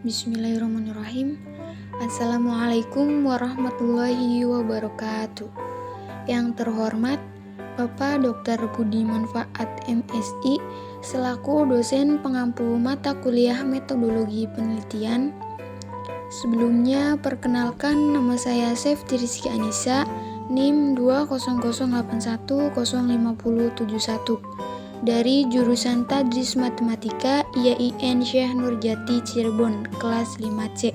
Bismillahirrahmanirrahim. Assalamualaikum warahmatullahi wabarakatuh. Yang terhormat Bapak Dr. Budi Manfaat MSI selaku dosen pengampu mata kuliah metodologi penelitian. Sebelumnya perkenalkan, nama saya Sefti Rizky Anissa, NIM 200810501 dari jurusan Tadris Matematika IAIN Syekh Nurjati Cirebon, kelas 5C.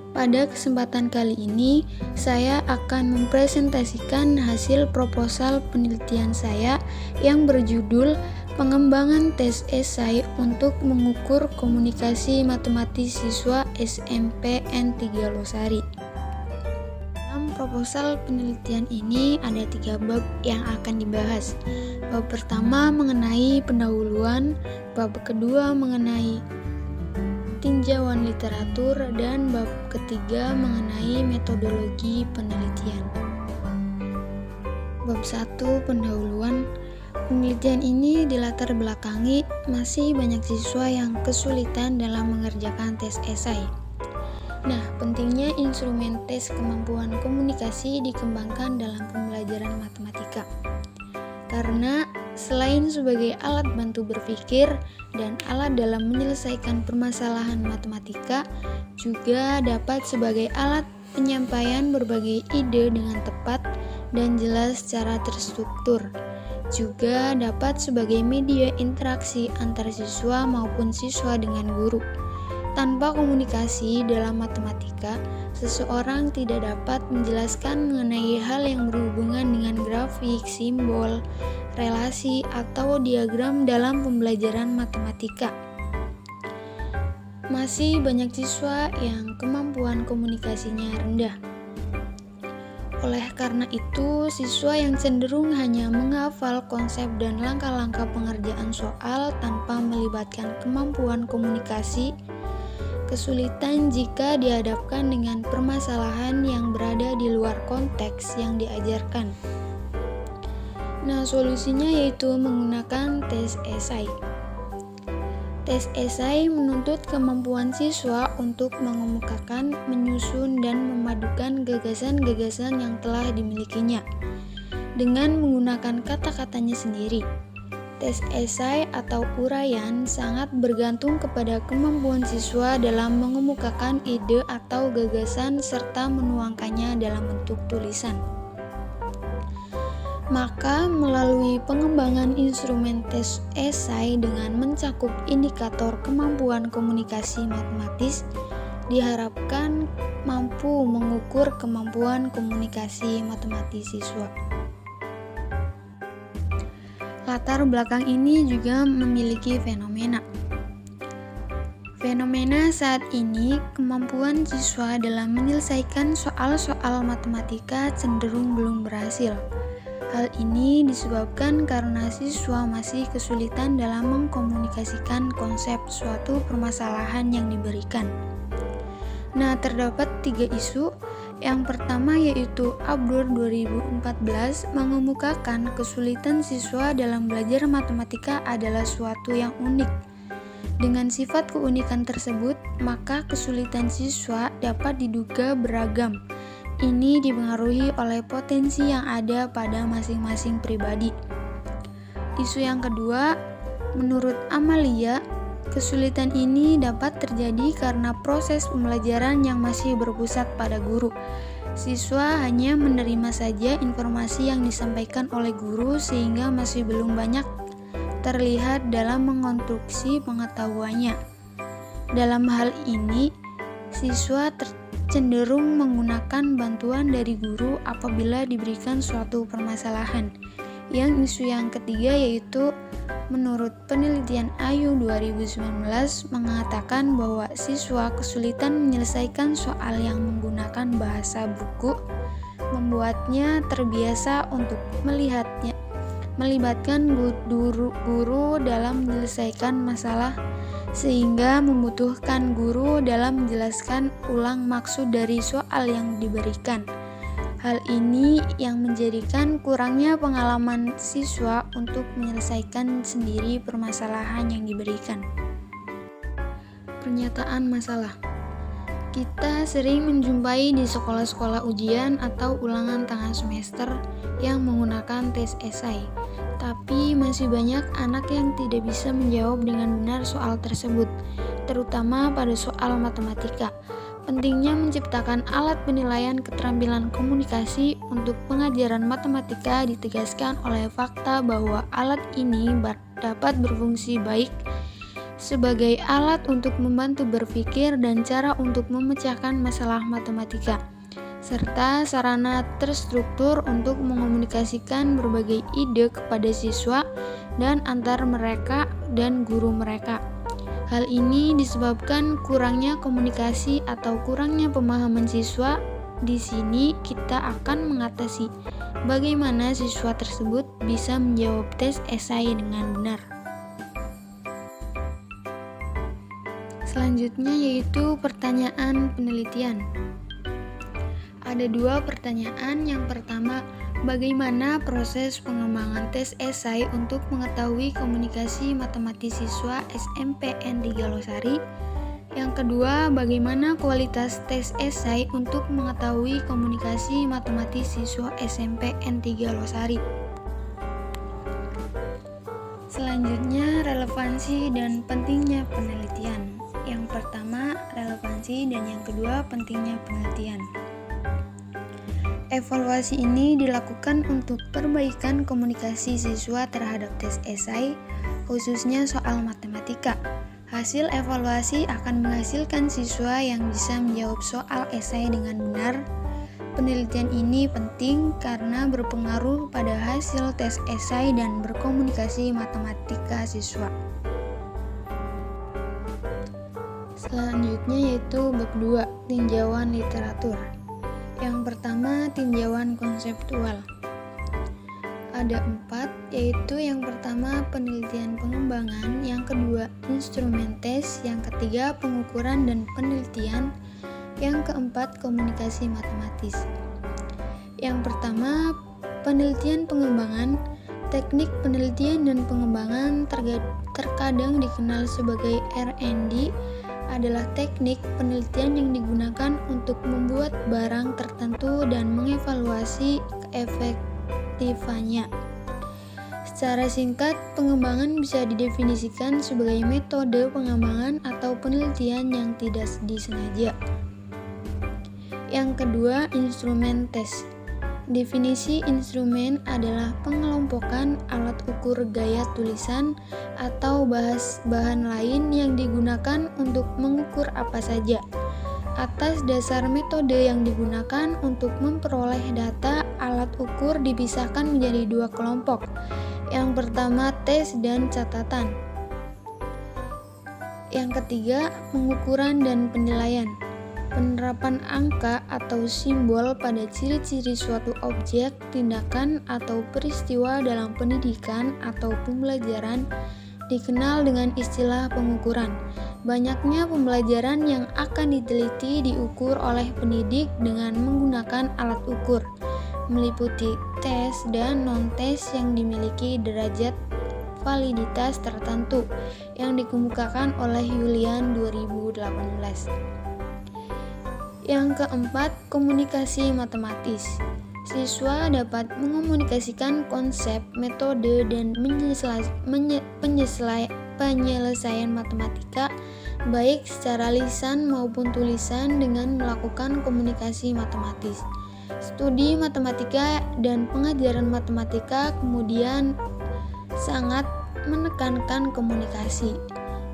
Pada kesempatan kali ini, saya akan mempresentasikan hasil proposal penelitian saya yang berjudul Pengembangan tes esai untuk mengukur komunikasi matematis siswa SMP N3 Losari. Dalam proposal penelitian ini ada 3 bab yang akan dibahas. Bab pertama mengenai pendahuluan, bab kedua mengenai tinjauan literatur, dan bab ketiga mengenai metodologi penelitian. Bab 1, pendahuluan. Penelitian ini dilatar belakangi masih banyak siswa yang kesulitan dalam mengerjakan tes esai. Nah, pentingnya instrumen tes kemampuan komunikasi dikembangkan dalam pembelajaran matematika. Karena selain sebagai alat bantu berpikir dan alat dalam menyelesaikan permasalahan matematika, juga dapat sebagai alat penyampaian berbagai ide dengan tepat dan jelas secara terstruktur. Juga dapat sebagai media interaksi antar siswa maupun siswa dengan guru. Tanpa komunikasi dalam matematika, seseorang tidak dapat menjelaskan mengenai hal yang berhubungan dengan grafik, simbol, relasi, atau diagram dalam pembelajaran matematika. Masih banyak siswa yang kemampuan komunikasinya rendah. Oleh karena itu, siswa yang cenderung hanya menghafal konsep dan langkah-langkah pengerjaan soal tanpa melibatkan kemampuan komunikasi, kesulitan jika dihadapkan dengan permasalahan yang berada di luar konteks yang diajarkan. Nah, solusinya yaitu menggunakan tes esai. Tes esai menuntut kemampuan siswa untuk mengemukakan, menyusun, dan memadukan gagasan-gagasan yang telah dimilikinya dengan menggunakan kata-katanya sendiri. Tes esai atau uraian sangat bergantung kepada kemampuan siswa dalam mengemukakan ide atau gagasan serta menuangkannya dalam bentuk tulisan. Maka melalui pengembangan instrumen tes esai dengan mencakup indikator kemampuan komunikasi matematis, diharapkan mampu mengukur kemampuan komunikasi matematis siswa. Latar belakang ini juga memiliki fenomena. Fenomena saat ini, kemampuan siswa dalam menyelesaikan soal-soal matematika cenderung belum berhasil. Hal ini disebabkan karena siswa masih kesulitan dalam mengkomunikasikan konsep suatu permasalahan yang diberikan. Nah, terdapat 3 isu. Yang pertama yaitu Abdur 2014 mengemukakan kesulitan siswa dalam belajar matematika adalah suatu yang unik. Dengan sifat keunikan tersebut, maka kesulitan siswa dapat diduga beragam. Ini dipengaruhi oleh potensi yang ada pada masing-masing pribadi. Isu yang kedua, menurut Amalia, kesulitan ini dapat terjadi karena proses pembelajaran yang masih berpusat pada guru. Siswa hanya menerima saja informasi yang disampaikan oleh guru sehingga masih belum banyak terlihat dalam mengonstruksi pengetahuannya. Dalam hal ini, siswa cenderung menggunakan bantuan dari guru apabila diberikan suatu permasalahan. Yang isu yang ketiga yaitu menurut penelitian Ayu 2019 mengatakan bahwa siswa kesulitan menyelesaikan soal yang menggunakan bahasa buku, membuatnya terbiasa untuk melibatkan guru dalam menyelesaikan masalah, sehingga membutuhkan guru dalam menjelaskan ulang maksud dari soal yang diberikan. Hal ini yang menjadikan kurangnya pengalaman siswa untuk menyelesaikan sendiri permasalahan yang diberikan. pernyataan masalah. Kita sering menjumpai di sekolah-sekolah ujian atau ulangan tengah semester yang menggunakan tes esai. Tapi masih banyak anak yang tidak bisa menjawab dengan benar soal tersebut, terutama pada soal matematika. Pentingnya menciptakan alat penilaian keterampilan komunikasi untuk pengajaran matematika ditegaskan oleh fakta bahwa alat ini dapat berfungsi baik sebagai alat untuk membantu berpikir dan cara untuk memecahkan masalah matematika, serta sarana terstruktur untuk mengomunikasikan berbagai ide kepada siswa dan antar mereka dan guru mereka. Hal ini disebabkan kurangnya komunikasi atau kurangnya pemahaman siswa. Di sini kita akan mengatasi bagaimana siswa tersebut bisa menjawab tes esai dengan benar. Selanjutnya yaitu pertanyaan penelitian. Ada dua pertanyaan. Yang pertama, bagaimana proses pengembangan tes esai untuk mengetahui komunikasi matematis siswa SMPN 3 Losari? Yang kedua, bagaimana kualitas tes esai untuk mengetahui komunikasi matematis siswa SMPN 3 Losari? Selanjutnya, relevansi dan pentingnya penelitian. Yang pertama, relevansi, dan yang kedua, pentingnya penelitian. Evaluasi ini dilakukan untuk perbaikan komunikasi siswa terhadap tes esai, khususnya soal matematika. Hasil evaluasi akan menghasilkan siswa yang bisa menjawab soal esai dengan benar. Penelitian ini penting karena berpengaruh pada hasil tes esai dan berkomunikasi matematika siswa. Selanjutnya yaitu bab 2, tinjauan literatur. Yang pertama, tinjauan konseptual. Ada 4, yaitu yang pertama penelitian pengembangan, yang kedua instrumen tes, yang ketiga pengukuran dan penelitian, yang keempat komunikasi matematis. Yang pertama, penelitian pengembangan. Teknik penelitian dan pengembangan terkadang dikenal sebagai R&D, adalah teknik penelitian yang digunakan untuk membuat barang tertentu dan mengevaluasi keefektifannya. Secara singkat, pengembangan bisa didefinisikan sebagai metode pengembangan atau penelitian yang tidak disengaja. Yang kedua, instrumen tes. Definisi instrumen adalah pengelompokan alat ukur gaya tulisan atau bahan lain yang digunakan untuk mengukur apa saja. Atas dasar metode yang digunakan untuk memperoleh data, alat ukur dipisahkan menjadi dua kelompok. Yang pertama, tes dan catatan. Yang ketiga, pengukuran dan penilaian. Penerapan angka atau simbol pada ciri-ciri suatu objek, tindakan, atau peristiwa dalam pendidikan atau pembelajaran dikenal dengan istilah pengukuran. Banyaknya pembelajaran yang akan diteliti diukur oleh pendidik dengan menggunakan alat ukur, meliputi tes dan non-tes yang dimiliki derajat validitas tertentu, yang dikemukakan oleh Yulian 2018. Yang keempat, komunikasi matematis. Siswa dapat mengomunikasikan konsep, metode, dan penyelesaian matematika baik secara lisan maupun tulisan dengan melakukan komunikasi matematis. Studi matematika dan pengajaran matematika kemudian sangat menekankan komunikasi.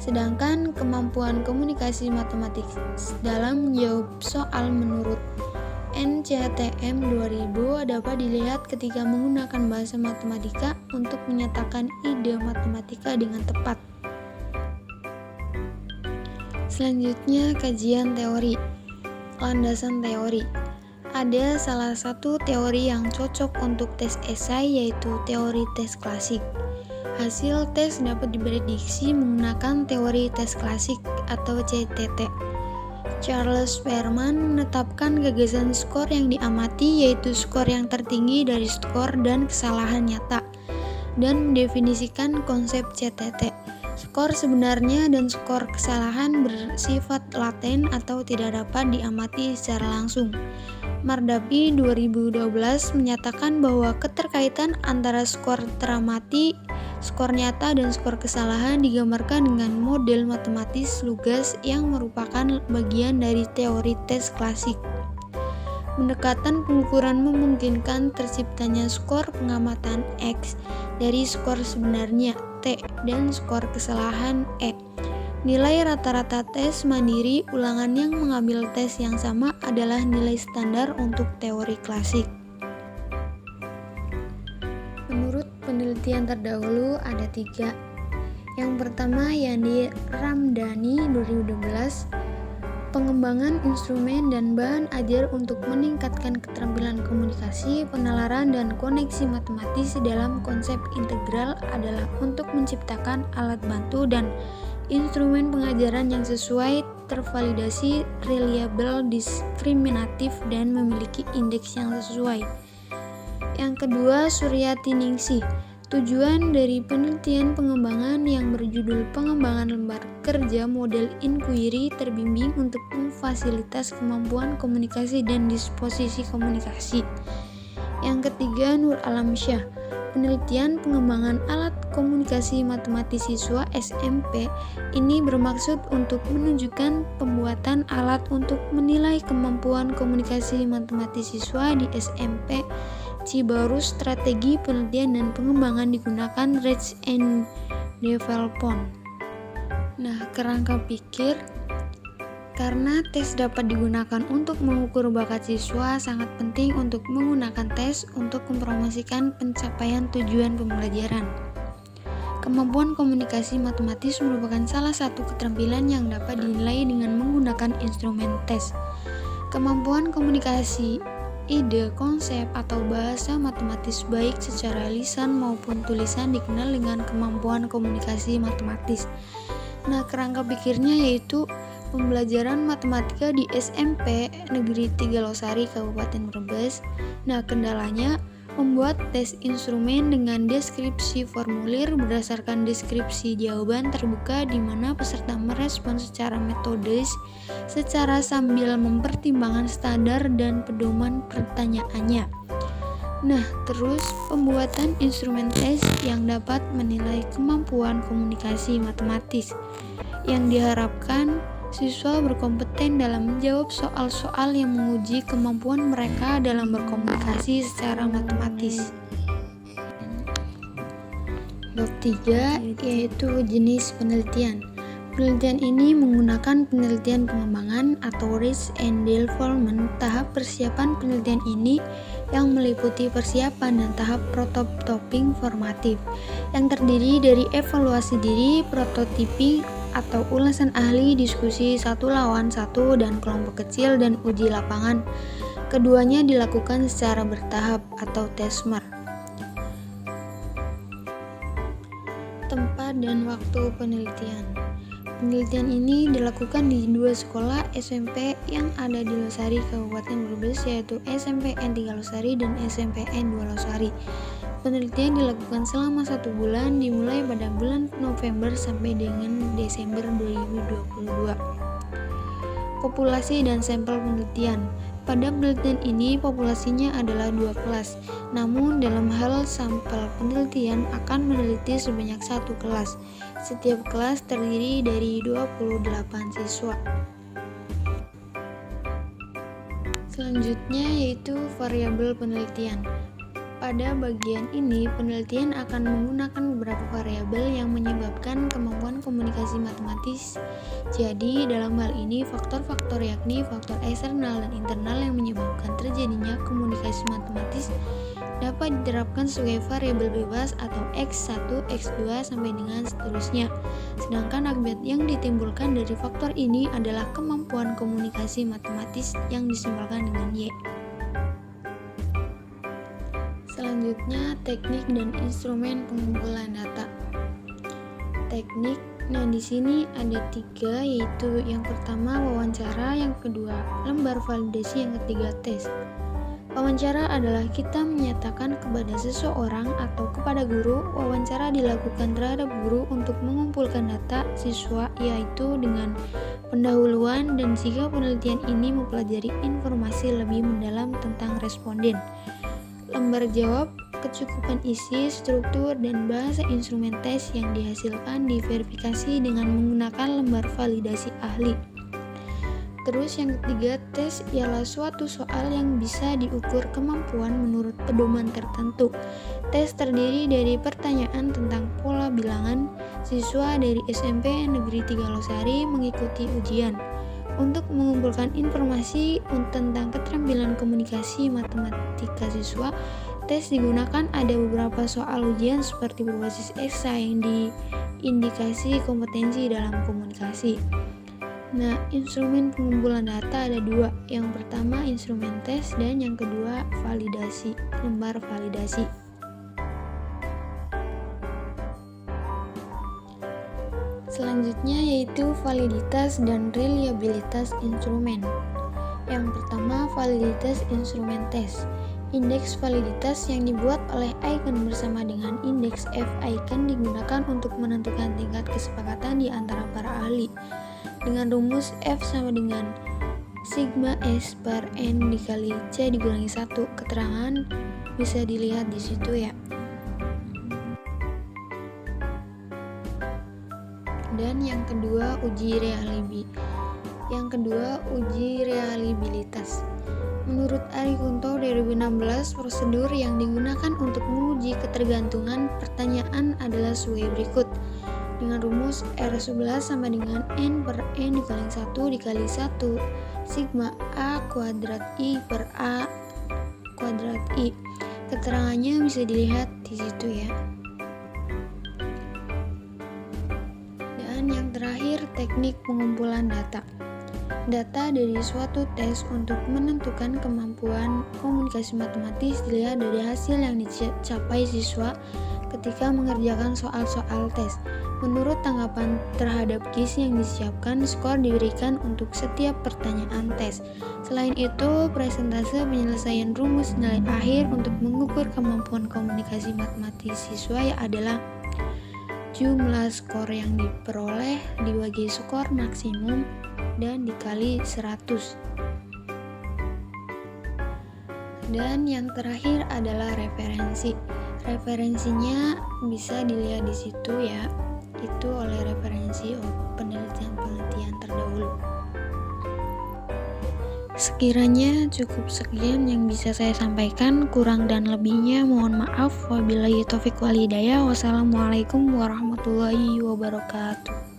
Sedangkan kemampuan komunikasi matematik dalam menjawab soal menurut NCTM 2000 dapat dilihat ketika menggunakan bahasa matematika untuk menyatakan ide matematika dengan tepat. Selanjutnya, kajian teori. Landasan teori. Ada salah satu teori yang cocok untuk tes esai, yaitu teori tes klasik. Hasil tes dapat diprediksi menggunakan teori tes klasik atau CTT. Charles Spearman menetapkan gagasan skor yang diamati, yaitu skor yang tertinggi dari skor dan kesalahan nyata, dan mendefinisikan konsep CTT. Skor sebenarnya dan skor kesalahan bersifat laten atau tidak dapat diamati secara langsung. Mardapi 2012 menyatakan bahwa keterkaitan antara skor teramati, skor nyata, dan skor kesalahan digambarkan dengan model matematis lugas yang merupakan bagian dari teori tes klasik. Pendekatan pengukuran memungkinkan terciptanya skor pengamatan X dari skor sebenarnya T dan skor kesalahan E. Nilai rata-rata tes mandiri ulangan yang mengambil tes yang sama adalah nilai standar untuk teori klasik. Menurut penelitian terdahulu ada 3. Yang pertama Yani Ramdhani 2012, pengembangan instrumen dan bahan ajar untuk meningkatkan keterampilan komunikasi, penalaran, dan koneksi matematis dalam konsep integral adalah untuk menciptakan alat bantu dan instrumen pengajaran yang sesuai, tervalidasi, reliabel, diskriminatif, dan memiliki indeks yang sesuai. Yang kedua, Suryati Ningsih. Tujuan dari penelitian pengembangan yang berjudul pengembangan lembar kerja model inquiry terbimbing untuk memfasilitas kemampuan komunikasi dan disposisi komunikasi. Yang ketiga, Nur Alamsyah. Penelitian pengembangan alat komunikasi matematis siswa SMP ini bermaksud untuk menunjukkan pembuatan alat untuk menilai kemampuan komunikasi matematis siswa di SMP Cibarus. Strategi penelitian dan pengembangan digunakan Research and Development. Nah, kerangka pikir, karena tes dapat digunakan untuk mengukur bakat siswa, sangat penting untuk menggunakan tes untuk mempromosikan pencapaian tujuan pembelajaran. Kemampuan komunikasi matematis merupakan salah satu keterampilan yang dapat dinilai dengan menggunakan instrumen tes. Kemampuan komunikasi, ide, konsep, atau bahasa matematis baik secara lisan maupun tulisan dikenal dengan kemampuan komunikasi matematis. Nah, kerangka pikirnya yaitu pembelajaran matematika di SMP Negeri 3 Losari Kabupaten Brebes. Nah, kendalanya membuat tes instrumen dengan deskripsi formulir berdasarkan deskripsi jawaban terbuka di mana peserta merespon secara metodis secara sambil mempertimbangkan standar dan pedoman pertanyaannya. Nah, terus pembuatan instrumen tes yang dapat menilai kemampuan komunikasi matematis yang diharapkan siswa berkompeten dalam menjawab soal-soal yang menguji kemampuan mereka dalam berkomunikasi secara matematis. Bab 3 yaitu jenis penelitian. Penelitian ini menggunakan penelitian pengembangan atau Research and Development. Tahap persiapan penelitian ini yang meliputi persiapan dan tahap prototiping formatif yang terdiri dari evaluasi diri, prototyping atau ulasan ahli, diskusi 1-1 dan kelompok kecil, dan uji lapangan. Keduanya dilakukan secara bertahap atau TESMER. Tempat dan waktu penelitian. Penelitian ini dilakukan di 2 sekolah SMP yang ada di Losari Kabupaten Brebes, yaitu SMPN 3 Losari dan SMPN 2 Losari. Penelitian dilakukan selama 1 bulan, dimulai pada bulan November sampai dengan Desember 2022. Populasi dan sampel penelitian. Pada penelitian ini populasinya adalah 2 kelas, namun dalam hal sampel penelitian akan meneliti sebanyak 1 kelas. Setiap kelas terdiri dari 28 siswa. Selanjutnya yaitu variabel penelitian. Pada bagian ini, penelitian akan menggunakan beberapa variabel yang menyebabkan kemampuan komunikasi matematis. Jadi, dalam hal ini, faktor-faktor yakni faktor eksternal dan internal yang menyebabkan terjadinya komunikasi matematis dapat diterapkan sebagai variabel bebas atau X1, X2, sampai dengan seterusnya. Sedangkan akibat yang ditimbulkan dari faktor ini adalah kemampuan komunikasi matematis yang disimbolkan dengan Y. Selanjutnya, teknik dan instrumen pengumpulan data. Teknik, nah di sini ada 3, yaitu yang pertama wawancara, yang kedua lembar validasi, yang ketiga tes. Wawancara adalah kita menyatakan kepada seseorang atau kepada guru. Wawancara dilakukan terhadap guru untuk mengumpulkan data siswa, yaitu dengan pendahuluan, dan jika penelitian ini mempelajari informasi lebih mendalam tentang responden. Lembar jawab, kecukupan isi, struktur, dan bahasa instrumen tes yang dihasilkan diverifikasi dengan menggunakan lembar validasi ahli. Terus yang ketiga, tes ialah suatu soal yang bisa diukur kemampuan menurut pedoman tertentu. Tes terdiri dari pertanyaan tentang pola bilangan. Siswa dari SMP Negeri 3 Losari mengikuti ujian. Untuk mengumpulkan informasi tentang keterampilan komunikasi matematika siswa, tes digunakan ada beberapa soal ujian seperti berbasis esai yang diindikasi kompetensi dalam komunikasi. Nah, instrumen pengumpulan data ada dua. Yang pertama instrumen tes dan yang kedua validasi, lembar validasi. Selanjutnya yaitu validitas dan reliabilitas instrumen. Yang pertama validitas instrumen tes. Indeks validitas yang dibuat oleh icon bersama dengan indeks F-icon digunakan untuk menentukan tingkat kesepakatan di antara para ahli. Dengan rumus F sama dengan sigma S per N dikali C dikurangi 1. Keterangan bisa dilihat di situ ya. Dan yang kedua uji reliabilitas. Menurut Ari Kunto 2016, prosedur yang digunakan untuk menguji ketergantungan pertanyaan adalah sebagai berikut. Dengan rumus R11 sama dengan N per N dikali 1 dikali 1 sigma A kuadrat I per A kuadrat I. Keterangannya bisa dilihat di situ ya. Dan yang terakhir teknik pengumpulan data. Data dari suatu tes untuk menentukan kemampuan komunikasi matematis dilihat dari hasil yang dicapai siswa ketika mengerjakan soal-soal tes. Menurut tanggapan terhadap quiz yang disiapkan, skor diberikan untuk setiap pertanyaan tes. Selain itu, presentase penyelesaian rumus nilai akhir untuk mengukur kemampuan komunikasi matematis siswa adalah jumlah skor yang diperoleh dibagi skor maksimum dan dikali 100. Dan yang terakhir adalah referensi. Referensinya bisa dilihat di situ ya. Itu oleh referensi penelitian terdahulu. Sekiranya cukup sekian yang bisa saya sampaikan, kurang dan lebihnya mohon maaf. Wabillahi taufiq wal hidayah. Wassalamualaikum warahmatullahi wabarakatuh.